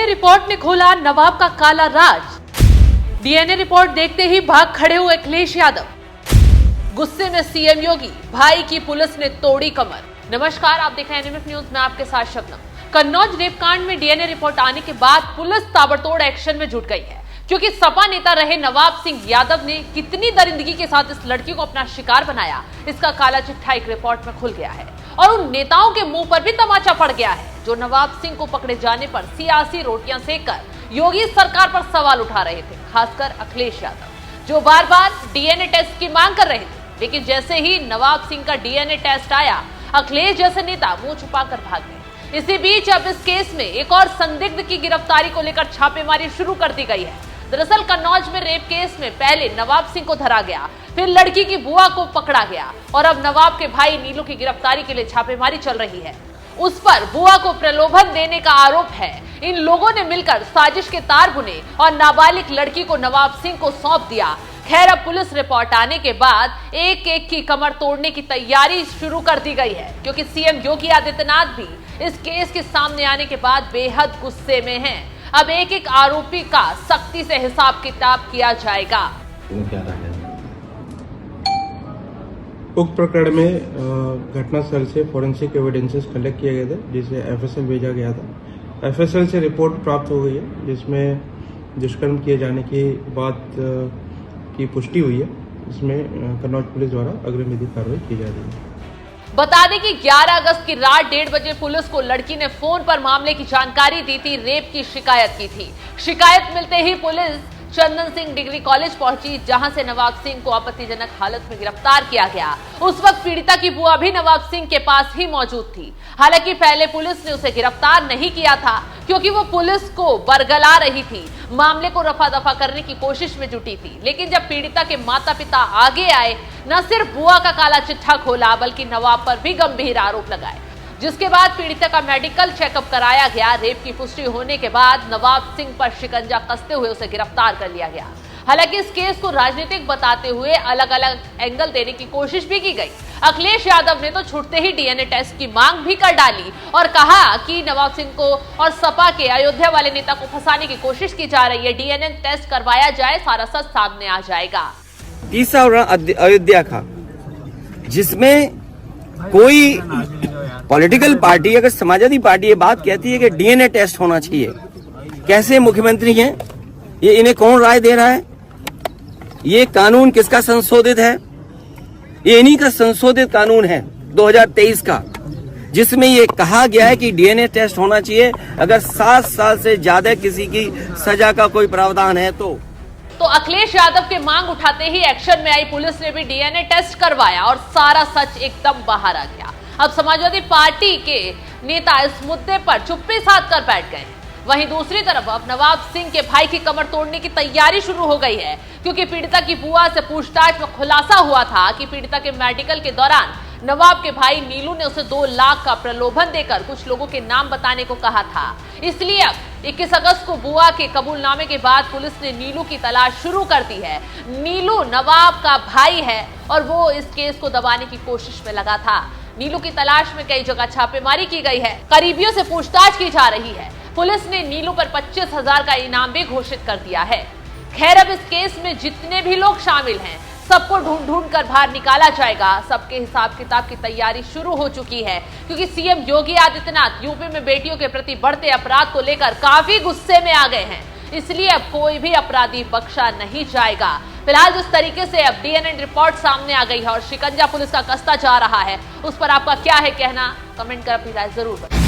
DNA report ने खोला नवाब का काला राज। डीएनए रिपोर्ट देखते ही भाग खड़े हुए अखिलेश यादव। गुस्से में सीएम योगी, भाई की पुलिस ने तोड़ी कमर। नमस्कार, आप देख रहे हैं एनएमएफ न्यूज में आपके साथ शबनम। कन्नौज रेपकांड में डीएनए रिपोर्ट आने के बाद पुलिस ताबड़तोड़ एक्शन में जुट गई है, क्योंकि सपा नेता रहे नवाब सिंह यादव ने कितनी दरिंदगी के साथ इस लड़की को अपना शिकार बनाया, इसका काला चिट्ठा एक रिपोर्ट में खुल गया है। और उन नेताओं के मुंह पर भी तमाचा पड़ गया है जो नवाब सिंह को पकड़े जाने पर सियासी रोटियां सेककर योगी सरकार पर सवाल उठा रहे थे, खासकर अखिलेश यादव, जो बार बार डीएनए टेस्ट की मांग कर रहे थे। लेकिन जैसे ही नवाब सिंह का डीएनए टेस्ट आया, अखिलेश जैसे नेता मुंह छुपाकर भाग गए। इसी बीच अब इस केस में एक और संदिग्ध की गिरफ्तारी को लेकर छापेमारी शुरू कर दी गई है। दरअसल कन्नौज में रेप केस में पहले नवाब सिंह को धरा गया, फिर लड़की की बुआ को पकड़ा गया और अब नवाब के भाई नीलू की गिरफ्तारी के लिए छापेमारी चल रही है। उस पर बुआ को प्रलोभन देने का आरोप है। इन लोगों ने मिलकर साजिश के तार बुने और नाबालिग लड़की को नवाब सिंह को सौंप दिया। खैर, अब पुलिस रिपोर्ट आने के बाद एक एक की कमर तोड़ने की तैयारी शुरू कर दी गई है, क्योंकि सीएम योगी आदित्यनाथ भी इस केस के सामने आने के बाद बेहद गुस्से में हैं। अब एक एक आरोपी का सख्ती से हिसाब किताब किया जाएगा। उक्त प्रकरण में घटनास्थल से फॉरेंसिक एविडेंसेस कलेक्ट किए गए थे, जिसे एफएसएल भेजा गया था। एफएसएल से रिपोर्ट प्राप्त हो गई है, जिसमें दुष्कर्म किए जाने की बात की पुष्टि हुई है। इसमें कन्नौज पुलिस द्वारा अग्रिम कार्रवाई की जा रही है। बता दें कि 11 अगस्त की रात 1:30 बजे पुलिस को लड़की ने फोन पर मामले की जानकारी दी थी, रेप की शिकायत की थी। शिकायत मिलते ही police Chandan Singh degree college पहुंची, जहां से नवाब सिंह को आपत्तिजनक हालत में गिरफ्तार किया गया। उस वक्त पीड़िता की बुआ भी नवाब सिंह के पास ही मौजूद थी। हालांकि पहले पुलिस ने उसे गिरफ्तार नहीं किया था, क्योंकि वो पुलिस को बरगला रही थी, मामले को रफा दफा करने की कोशिश में जुटी थी। लेकिन जब पीड़िता के माता पिता आगे आए, न सिर्फ बुआ का काला चिट्ठा खोला, बल्कि नवाब पर भी गंभीर आरोप लगाए, जिसके बाद पीड़िता का मेडिकल चेकअप कराया गया। रेप की पुष्टि होने के बाद नवाब सिंह पर शिकंजा कसते हुए उसे गिरफ्तार कर लिया गया। हालांकि इस केस को राजनीतिक बताते हुए अलग अलग एंगल देने की कोशिश भी की गई। अखिलेश यादव ने तो छूटते ही डीएनए टेस्ट की मांग भी कर डाली और कहा कि नवाब सिंह को और सपा के अयोध्या वाले नेता को फंसाने की कोशिश की जा रही है। डीएनए टेस्ट करवाया जाए, सारा सच सामने आ जाएगा। तीसरा अयोध्या का, जिसमें कोई पॉलिटिकल पार्टी, अगर समाजवादी पार्टी ये बात कहती है कि डीएनए टेस्ट होना चाहिए, कैसे मुख्यमंत्री हैं ये, इन्हें कौन राय दे रहा है? ये कानून किसका संशोधित है? ये इन्हीं का संशोधित कानून है 2023 का, जिसमें ये कहा गया है कि डीएनए टेस्ट होना चाहिए अगर 7 साल से ज्यादा किसी की सजा का कोई प्रावधान है तो अखिलेश यादव के मांग उठाते ही एक्शन में आई पुलिस ने भी डीएनए टेस्ट करवाया और सारा सच एकदम बाहर आ गया। अब समाजवादी पार्टी के नेता इस मुद्दे पर चुप्पी साध कर बैठ गए। वहीं दूसरी तरफ अब नवाब सिंह के भाई की कमर तोड़ने की तैयारी शुरू हो गई है, क्योंकि पीड़िता की बुआ से पूछताछ में खुलासा हुआ था कि पीड़िता के मेडिकल के दौरान नवाब के भाई नीलू ने उसे 2 लाख का प्रलोभन देकर कुछ लोगों के नाम बताने को कहा था। इसलिए अब 21 अगस्त को बुआ के कबूलनामे के बाद पुलिस ने नीलू की तलाश शुरू कर दी है। नीलू नवाब का भाई है और वो इस केस को दबाने की कोशिश में लगा था। नीलू की तलाश में कई जगह छापेमारी की गई है, करीबियों से पूछताछ की जा रही है। पुलिस ने नीलू पर 25,000 का इनाम भी घोषित कर दिया है। खैर, अब इस केस में जितने भी लोग शामिल हैं, सबको ढूंढ ढूंढ कर बाहर निकाला जाएगा। सबके हिसाब किताब की तैयारी शुरू हो चुकी है, क्योंकि सीएम योगी आदित्यनाथ यूपी में बेटियों के प्रति बढ़ते अपराध को लेकर काफी गुस्से में आ गए हैं। इसलिए अब कोई भी अपराधी बख्शा नहीं जाएगा। फिलहाल जिस तरीके से अब डीएनए रिपोर्ट सामने आ गई है और शिकंजा पुलिस का कसता जा रहा है, उस पर आपका क्या है कहना? कमेंट कर अपनी राय जरूर बताएं।